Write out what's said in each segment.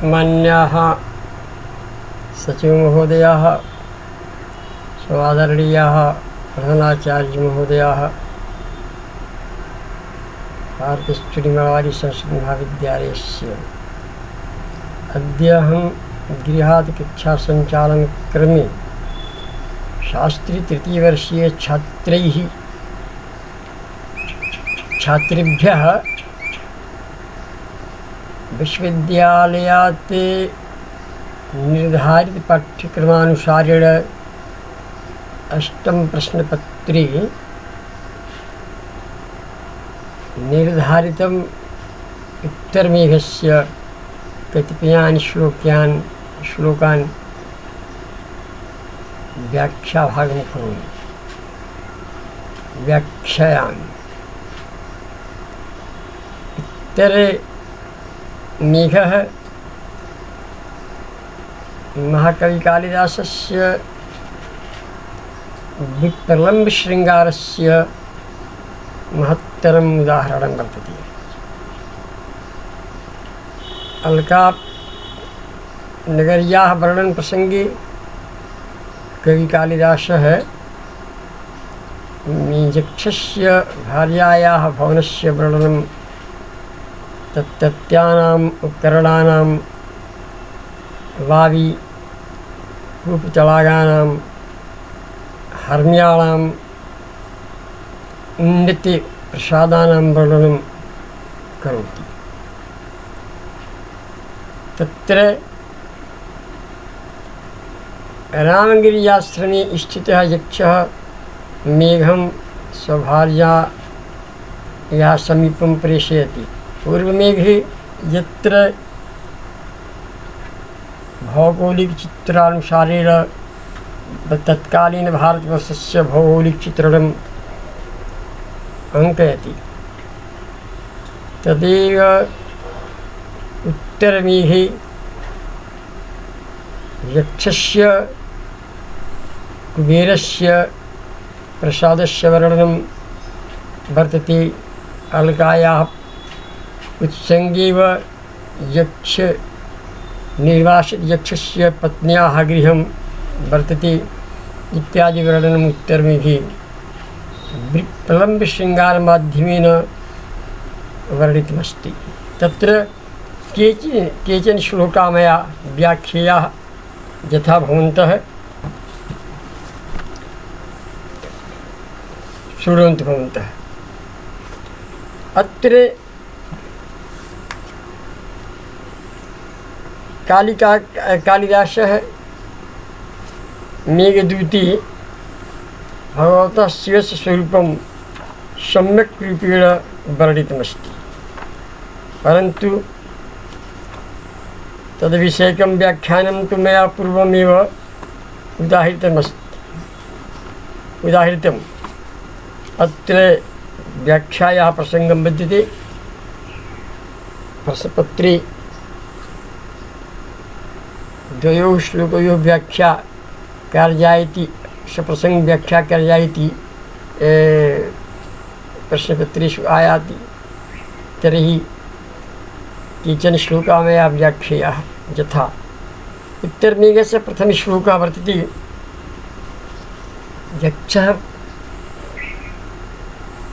मान्याः सचिवमहोदयाः, स्वादरणीयाः प्रधानाचार्यमहोदयाः, भारतीयश्चूडिमळवाडी संस्कृतमहाविद्यालयस्य अद्य अहं गृहात् कक्षासञ्चालनक्रमे शास्त्री तृतीयवर्षीय छात्रेभ्यः विश्वविद्यालयात् निर्धारित पाठ्यक्रमानुसारेण 8 प्रश्नपत्रे निर्धारितम् उत्तरमेघस्य कतिपयान् श्लोकान् व्याख्याभागं करोमि। व्याख्यायामि। उत्तरमेघः महाकवि कालिदासस्य विप्रलम्बशृङ्गारस्य महत्तरम् उदाहरणं वर्तते। अलकानगर्याः वर्णनप्रसङ्गे कवि कालिदासः यक्षस्य भार्यायाः भवनस्य वर्णनं, तत्तत्यानाम् उपकरणानां, वावि रूपचलागानां, हर्म्याणाम्, नृत्यप्रसादानां वर्णनं करोति। तत्र रामगिर्याश्रमे स्थितः यक्षः मेघं स्वभार्यायाः समीपं प्रेषयति। पूर्वमेघे यत्र भौगोलिकचित्रानुसारेण तत्कालीन भारतवर्षस्य भौगोलिकचित्रणम् अङ्कयति, तदेव उत्तरमेघे यक्षस्य कुबेरस्य प्रसादस्य वर्णनं वर्तते। अलकायाः उत्सङ्गेव निर्वासितयक्षस्य पत्न्याः गृहं वर्तते इत्यादि वर्णनम् उत्तरमेघे विप्रलम्बशृङ्गारमाध्यमेन वर्णितमस्ति। तत्र केचन श्लोकाः मया व्याख्यायाः, यथा भवन्तः शृण्वन्तु। भवन्तः अत्र कालिदासः मेघदूते भगवतः शिवस्य स्वरूपं सम्यक् रूपेण वर्णितमस्ति, परन्तु तद्विषयकं व्याख्यानं तु मया पूर्वमेव उदाहृतम्। अत्र व्याख्यायाः प्रसङ्गं विद्यते। प्रश्नपत्रे 2 श्लोकयोः व्याख्या कार्या इति, सप्रसङ्ग व्याख्या कार्या इति प्रश्नपत्रेषु आयाति। तर्हि केचन श्लोकाः मया व्याख्यायाः, यथा उत्तरमेघस्य प्रथमश्लोकः वर्तते। यक्षः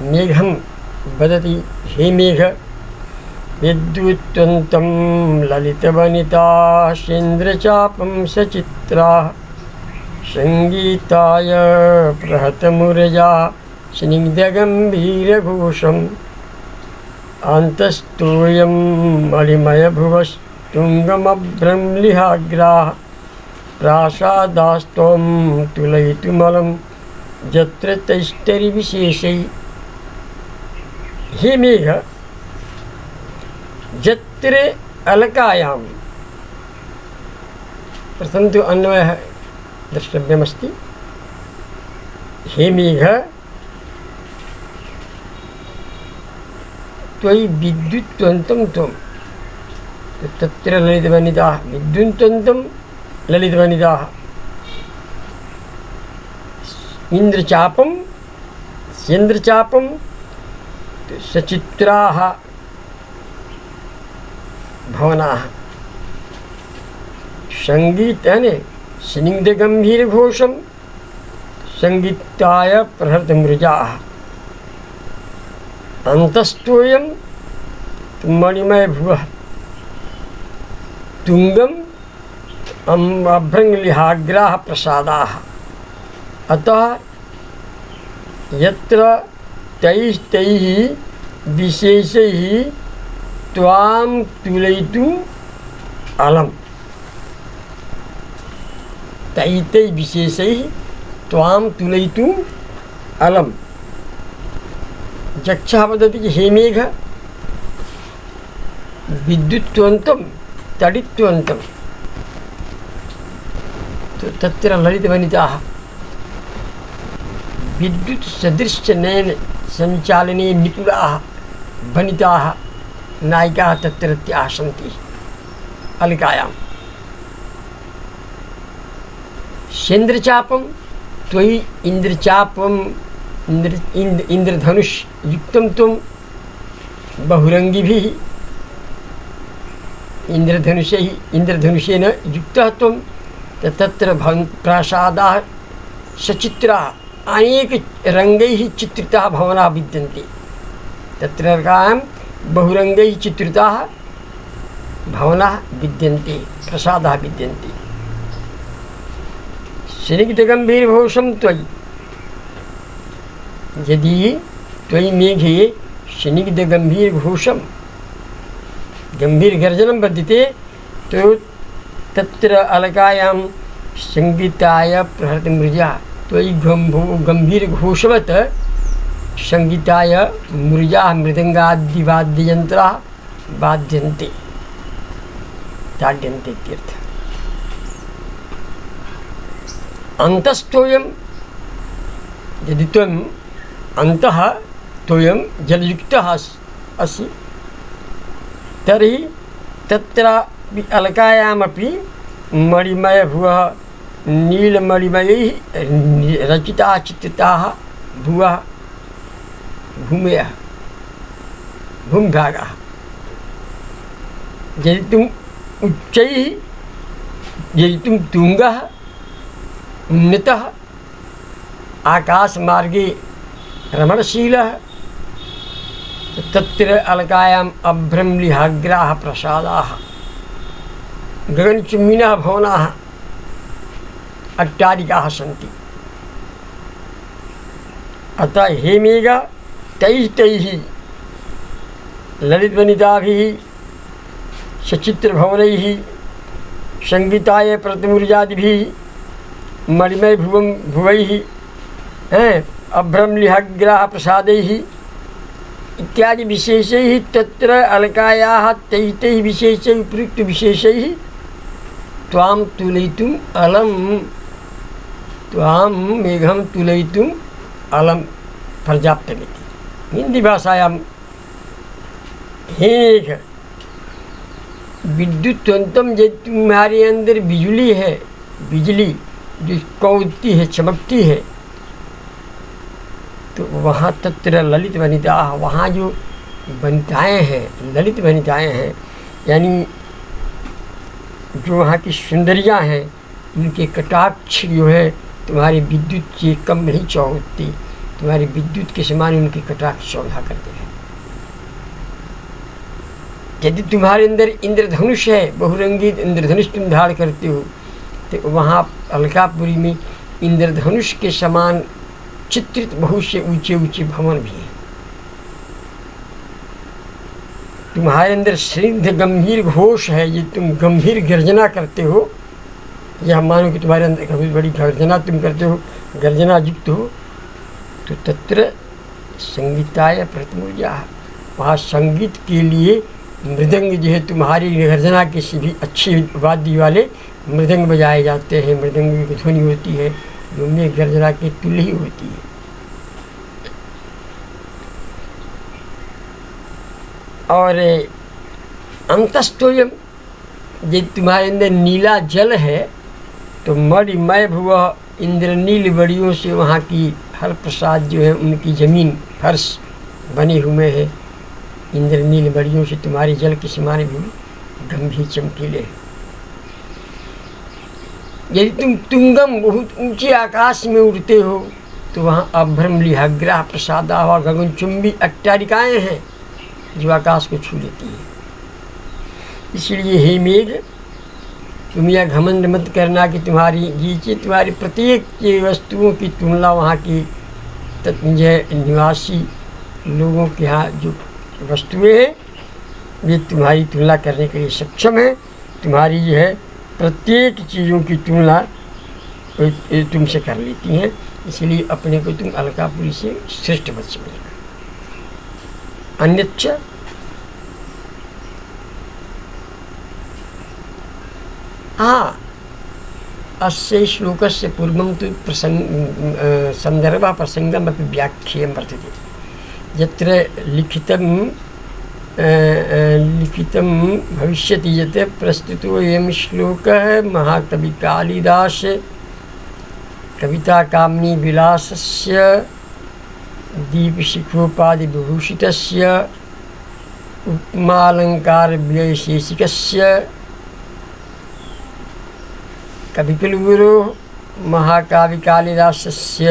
मेघं वदति, हे मेघ, विद्युत्वन्तं ललितवनिताश्चेन्द्रचापं सचित्राः, सङ्गीताय प्रहतमुरजा स्निग्धगम्भीरघोषम्, अन्तस्तोयं मलिमयभुवस्तुङ्गमभ्रंलिहाग्राः, प्रासादास्त्वं तुलयितुमलं यत्र तैस्तरिविशेषैः। हे मेघ, यत्र अलकायां, प्रथम तो अन्वयः द्रष्टव्यमस्ति। हे मेघ, त्वयि विद्युत्वन्तं त्वं, तत्र ललितवनिताः, विद्युत्वन्तं ललितवनिताः, इंद्रचापं चन्द्रचापं सचित्राः भवनाः, संगीत है स्निग्ध गंभीर घोषम संगीताय प्रहृत मृजा अंतस्तोयम मणिमय भुवः तुंगम अभ्रंगलिहाग्राः प्रसादाः। अतः यत्र तैः विशेषैः त्वां तुलयितुम् अलम्। तैः विशेषैः त्वां तुलयितुम् अलम्। यक्षः वदति हे मेघ विद्युत्वन्तं तडित्वन्तं तत्र ललितवनिताः विद्युत् सदृश्यनयन संचालने निपुणाः वनिताः नायिकाः तत्रत्याः सन्ति। अलिकायां सेन्द्रचापं त्वयि इन्द्रचापं इंद्रधनुष युक्तं त्वं बहुरंगिभिः इंद्रधनुषेन युक्तः त्वं तत्र प्रासादाः सचित्राः अनेक रंगैः चित्रिताः भवनाः विद्यन्ते। तत्र बहुरंगैः चित्रिताः भवनाः विद्यन्ते, प्रासादाः विद्यन्ते। स्निग्धगम्भीरघोषं त्वयि, यदि त्वयि मेघे स्निग्धगम्भीरघोषं गंभीरगर्जनं वर्धते तो तत्र अलकायां संगीताय प्रहृत मृजा। त्वयि गंभीरघोषवत् संगीताय मृजाः मृदंगादिवाद्ययन्त्राः वाद्यन्ते ताड्यन्ते इत्यर्थः। अन्तस्तोयं, यदि त्वम् अन्तः तोयं जलयुक्तः असि तर्हि तत्र अलकायामपि मणिमय भुवः नीलमणिमयैः रचिताः चित्रिताः भुवः भूमयः भूमिभागाः। यदि तुम उच्चैः, यदि तुम तुंगः उन्नतः आकाशमार्गे रमणशीलः तत्र अलकायाम् अभ्रंलिहाग्राः प्रसादाः गगनचुम्बिनः भवनाः अट्टालिकाः सन्ति। अतः हे मेघ तैः ललितवनिताभिः सचित्रभवनैः संगीताय प्रतिमूर्जादिभिः मणिमय भुवैः अभ्रंलिहाग्राः प्रसादैः इत्यादि विशेषैः तत्र अलकायाः तैः विशेषैः उपयुक्त विशेषैः त्वां तुलयितुम् अलम्। त्वां मेघं तुलयितुम् अलम् पर्याप्तमिति। हिंदी भाषायां हे मेघ विद्युत्वन्तं, यदि तुम्हारे अंदर बिजली है, बिजली जो कौंती है, चमकती है, तो वहाँ तत्र ललित वनिता, वहाँ जो वनिताएँ हैं, ललित वनिताएँ हैं, यानी जो वहाँ की सुंदरियाँ हैं, उनके कटाक्ष जो है तुम्हारी विद्युत से कम नहीं चौंकती, तुम्हारी विद्युत के समान उनके कटाक्ष चौंधा करते हैं। यदि तुम्हारे अंदर इंद्रधनुष है, बहुरंगी इंद्रधनुष तुम धारण करते हो, तो वहाँ अलकापुरी में इंद्रधनुष के समान चित्रित बहुत से ऊंचे ऊंचे भवन भी हैं। तुम्हारे अंदर स्निग्ध गंभीर घोष है, ये तुम गंभीर गर्जना करते हो, या मानो कि तुम्हारे अंदर कभी बड़ी गर्जना तुम करते हो, गर्जना युक्त हो, तो तत्र संगीताय प्रतिमूर्जा, वहाँ संगीत के लिए मृदंग जो है तुम्हारी गर्जना के से भी अच्छे वाद्य वाले मृदंग बजाए जाते हैं। मृदंग की ध्वनि होती है जो में गर्जना के तुल्य ही होती है। और अंतस्तोयम, यदि तुम्हारे अंदर नीला जल है तो मणिमय भुवः, इंद्रनील बड़ियों से वहाँ की हर प्रसाद जो है उनकी ज़मीन फर्श बने हुए हैं, इंद्रनील बड़ियों से तुम्हारे जल के समान भी गंभीर चमकीले हैं। यदि तुम तुंगम बहुत ऊंचे आकाश में उड़ते हो तो वहाँ अभ्रम लिहाग्रह प्रसादा व गगनचुंबी अट्टारिकाएँ हैं जो आकाश को छू लेती है। इसलिए हे मेघ, तुम यह घमंड मत करना कि तुम्हारी नीचे तुम्हारी प्रत्येक वस्तुओं की तुलना वहाँ की तत्जय निवासी लोगों के यहाँ जो वस्तुएं हैं वे तुम्हारी तुलना करने के लिए सक्षम है। तुम्हारी जो है प्रत्येक चीज़ों की तुलना तुमसे कर लेती हैं, इसलिए अपने को तुम अलकापुरी से श्रेष्ठ मत समझना। अन्यच्च अस्य श्लोकस्य पूर्वं तु सन्दर्भः प्रसङ्गमपि व्याख्येयं वर्तते। यत्र लिखितं भविष्यति यत् प्रस्तुतोऽयं श्लोकः महाकवि कालिदास कविता कामिनी विलासस्य दीपशिखोपाधिविभूषितस्य उपमालङ्कारव्ययशेषिकस्य कविकुलगुरु महाकावि कालिदासस्य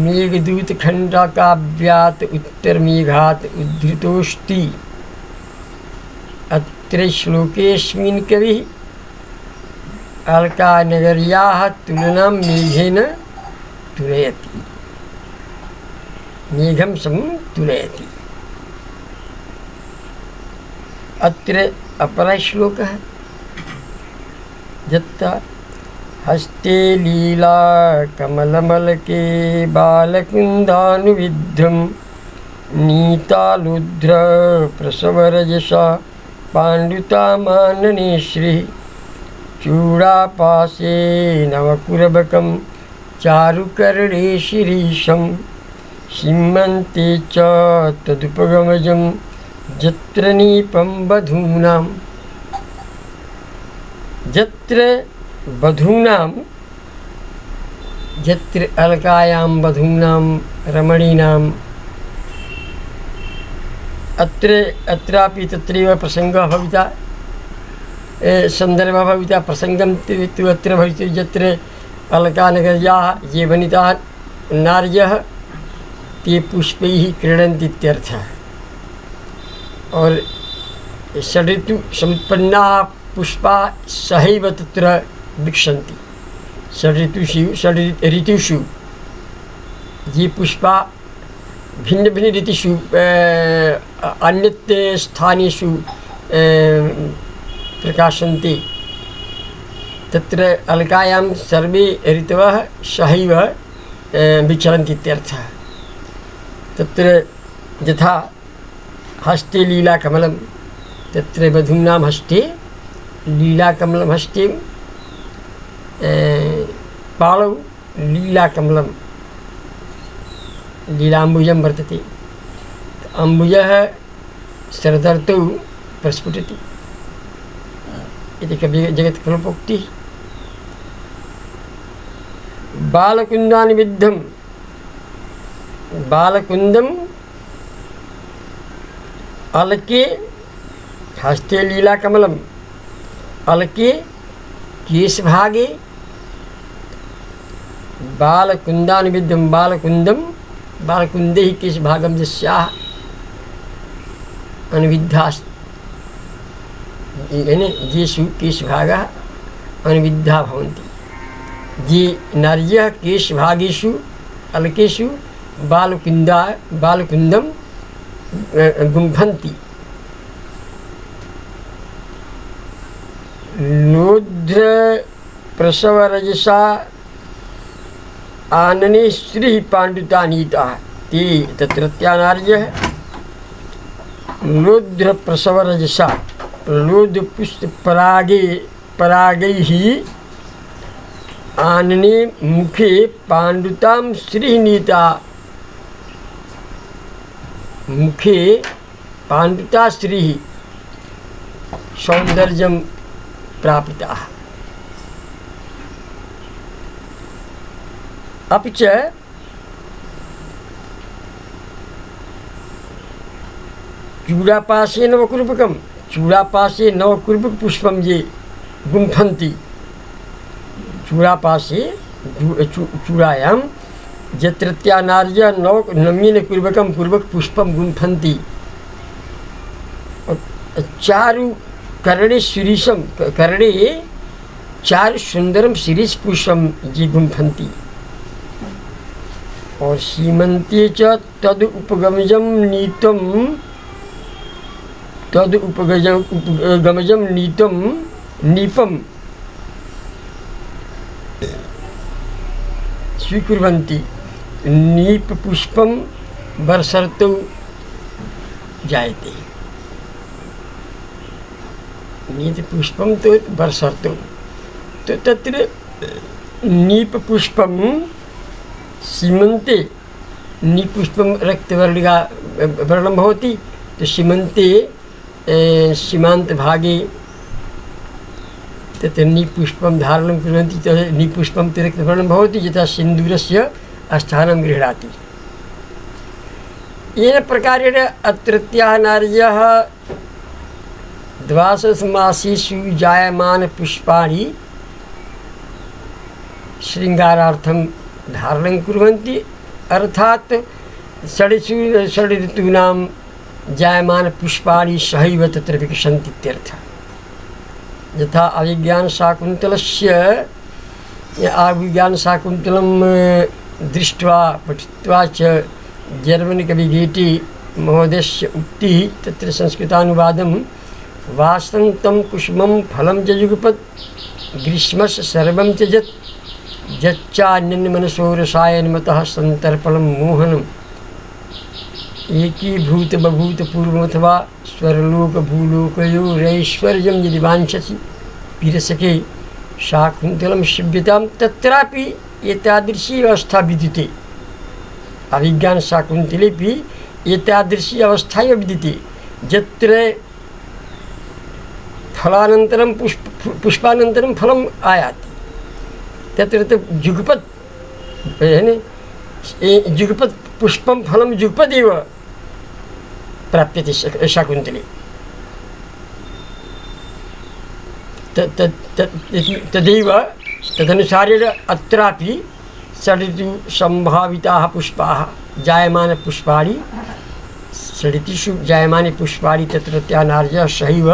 मेघदूतखण्डकाव्यात् उत्तरमेघात् उद्धृतोऽस्ति। अत्र श्लोकेऽस्मिन् कविः अलकानगर्याः तुलनां मेघेन तुलयति, मेघं सम तुलयति। अत्र अपरः श्लोकः यत्र हस्ते लीला कमलमलके बालकुन्दानुविद्धं नीतालुद्र प्रसवरजसा पाण्डुतामानने श्रीः चूडापाशे नवकुरबकं चारुकर्णे शिरीशं सीमन्ते च तदुपगमजं यत्र नीपं वधूनां। यत्र वधूनां यत्र अलकायां वधूनां रमणीनां अत्रापि तत्रैव प्रसङ्गः भविता सन्दर्भः भविता प्रसङ्गं तु अत्र भवितुं यत्र अलकानगर्याः ये वनिताः नार्यः ते पुष्पैः क्रीडन्ति इत्यर्थः। और षडृतु सम्पन्नाः पुष्पा सहैव तत्र विक्षन्ति। षड् ऋतुषु ये पुष्पा भिन्न भिन्न ऋतुषु अन्यत् स्थानेषु प्रकाशन्ते। तत्र अलकायां सर्वे ऋतवः सहैव विचरन्ति इत्यर्थः। तत्र यथा हस्ते लीलाकमलं तत्र वधूनां हस्ते लीलाकमलं हस्ते पाणौ लीलाकमलं लीलाम्बुजं वर्तते। अम्बुजः शरदर्तौ प्रस्फुटति इति कवि जगत्कल्पोक्तिः। बालकुन्दानुविद्धं बालकुन्दं अलके हस्ते लीलाकमलम् अलके केशभागे बालकुन्दानुविद्धं बालकुन्दं बालकुन्दे हि केशभागं यस्याः अनुविद्धाः येषु केशभागाः अनुविद्धाः भवन्ति। ये नार्यः केशभागेषु अलकेषु बालकुन्दं गुम्फन्ति। लुद्र प्रसवरजसा आनने श्रीः पाण्डुता नीताः ते तत्रत्या नार्यः लुद्र प्रसवरजसा परागैः आनने मुखे पाण्डुतां श्रीः नीता मुखे पाण्डुता श्रीः सौन्दर्यं प्रापिताः। अपि च चूडापाशे नवकुर्बकं चूडापाशे नवकुर्बक पुष्पं ये गुम्फन्ति चूड़ापाशे चूड़ायां यत्रत्या नार्यः नमीनपूर्वकं पूर्वक पुष्पं गुम्फन्ति। चारु कर्णे शिरीषं कर्णे चारु सुंदरम शिरीष पुष्पम ये गुम्फन्ति। और सीमन्ते च तद उपगमजं नीतं नीपं स्वीकुर्वन्ति। नीप पुष्पं वर्षर्तौ जायते। नीप पुष्पं तो वर्षर्तौ तो तत्र नीप पुष्पं सीमन्ते नीपुष्पं रक्तवर्णं भवति। तो सीमन्ते सीमान्त भागे तत्र नीपुष्पं धारणं कुर्वन्ति। तत् नीपुष्पं तु रक्तवर्णं भवति यथा सिन्दूरस्य स्थानं गृह्णाति। येन प्रकारेण अत्रत्याः नार्यः द्वादशमासेषु जायमान पुष्पाणि शृङ्गारार्थं धारणं कुर्वन्ति। अर्थात् षड् ऋतूनां जायमान पुष्पाणि सहैव तत्र विकसन्ति इत्यर्थः। यथा अभिज्ञानशाकुन्तलस्य अभिज्ञानशाकुन्तलं दृष्ट्वा पठित्वा च जर्मनी कवि गेटे महोदयस्य उक्तिः तत्र संस्कृतानुवादं वासन्तं कुसुमं फलं च युगपत् ग्रीष्मस्य सर्वं त्यजत् यच्चान्यन्मनसो रसायनमतः सन्तर्पणं मोहनम् एकीभूत बभूत पूर्वमथवा स्वर्लोक भूलोकयोरैश्वर्यं यदि वाञ्छसि विरसके शाकुन्तलं शिव्यतां तत्रापि एतादृशी अवस्था विद्यते। अभिज्ञानशाकुन्तलेपि एतादृशी अवस्था एव विद्यते यत्र फलानन्तरं पुष्पानन्तरं फलम् आयाति। तत्र तो जुगपत् जुगपत् पुष्पं फलं जुगपदेव प्राप्यते शाकुन्तले। तदैव तदनुसारेण अत्रापि षडृतु संभाविताः पुष्पाः जायमानपुष्पाणि षडृतुषु जायमाने पुष्पाणि तत्रत्याः नार्यः सहैव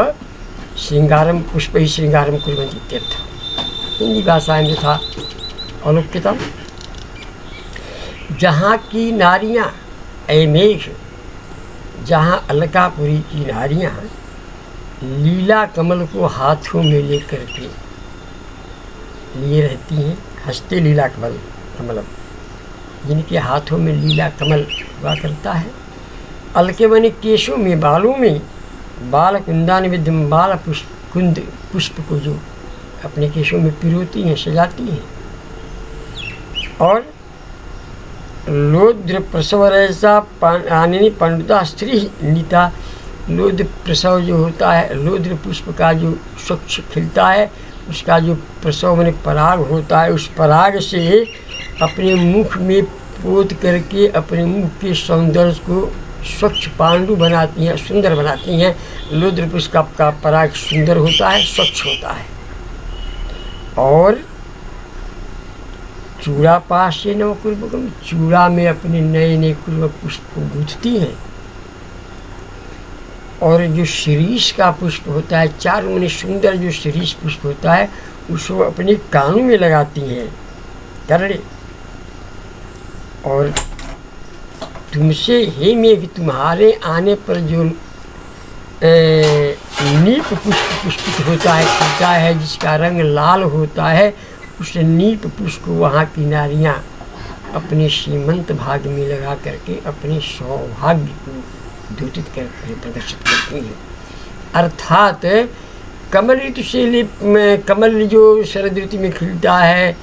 श्रृंगारं पुष्पैः श्रृंगारं कुर्वन्ति इत्यर्थः। हिंदी भाषा में था अनुक्तम। जहाँ की नारियाँ ऐ मेघ, जहाँ अलकापुरी की नारियाँ लीला कमल को हाथों में लेकर के लिए रहती हैं। हंसते लीला कमलम, जिनके हाथों में लीला कमल हुआ करता है। अलके बने केशों में, बालों में बाल कुंदान विद्यम बाल पुष्प को जो अपने केशों में पिरोती हैं, सजाती हैं। और लोद्र प्रसव ऐसा आननी पंडिता स्त्री नीता। लोद्र प्रसव जो होता है, लोद्र पुष्प का जो स्वच्छ खिलता है, उसका जो प्रसव में पराग होता है, उस पराग से अपने मुख में पोत करके अपने मुख के सौंदर्य को स्वच्छ पांडु बनाती हैं, सुंदर बनाती हैं। लोद्र पुष्प का पराग सुंदर होता है, स्वच्छ होता है। और चूड़ा पाशे नवपूर्वकम, चूड़ा में अपने नए नए पूर्वक पुष्प को गूंथती हैं। और जो शिरीष का पुष्प होता है, चारों में सुंदर जो शिरीष पुष्प होता है, उसको अपने कानों में लगाती हैं करड़े। और तुमसे हे मेघ, तुम्हारे आने पर जो नीप पुष्प पुष्पित होता है, खिलता है, जिसका रंग लाल होता है, उस नीप पुष्प को वहाँ की नारियाँ अपने सीमंत भाग में लगा करके अपने सौभाग्य को द्योतित करते हैं, प्रदर्शित करती हैं। अर्थात कमल ऋतु से कमल जो शरद ऋतु में खिलता है,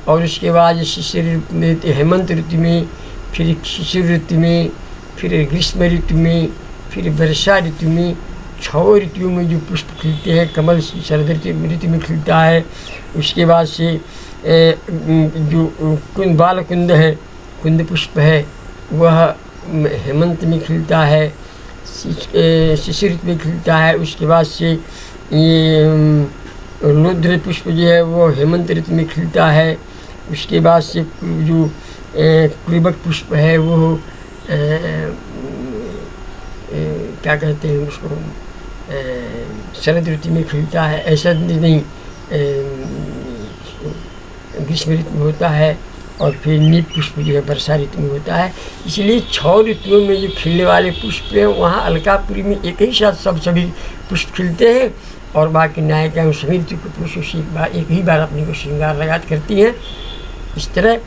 और उसके बाद शिशिर ऋतु में, हेमंत ऋतु में, फिर शिशिर ऋतु में, फिर ग्रीष्म ऋतु में, फिर वर्षा ऋतु में, 6 ऋतुओं में जो पुष्प खिलते हैं। कमल शरद ऋतु में खिलता है। उसके बाद से जो बाल कुंद है, कुंद पुष्प है, वह हेमंत में खिलता है, शिशिर ऋतु में खिलता है। उसके बाद से ये रुद्र पुष्प जो है वो हेमंत ऋतु में खिलता है। उसके बाद से जो कुर्बक पुष्प है वो क्या कहते हैं उसको, शरद ऋतु में खिलता है। ऐसा नहीं, ग्रीष्म ऋतु में होता है। और फिर नील पुष्प जो है वर्षा ऋतु में होता है। इसलिए 6 ऋतुओं में जो खिलने वाले पुष्प हैं वहाँ अलकापुरी में एक ही साथ सभी पुष्प खिलते हैं। और बाकी नायिकाएं सभी ऋतु के पुरुषों एक ही बार अपने को श्रृंगार लगात करती हैं। इस तरह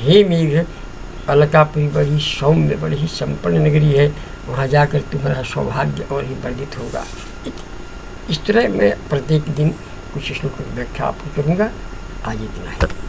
हे मेघ, अलकापुरी बड़ी सौम्य, बड़ी ही संपन्न नगरी है, वहाँ जाकर तुम्हारा सौभाग्य और ही वर्धित होगा। इस तरह मैं प्रत्येक दिन कुछ श्लोकों की व्याख्या आपको करूँगा। आज इतना है।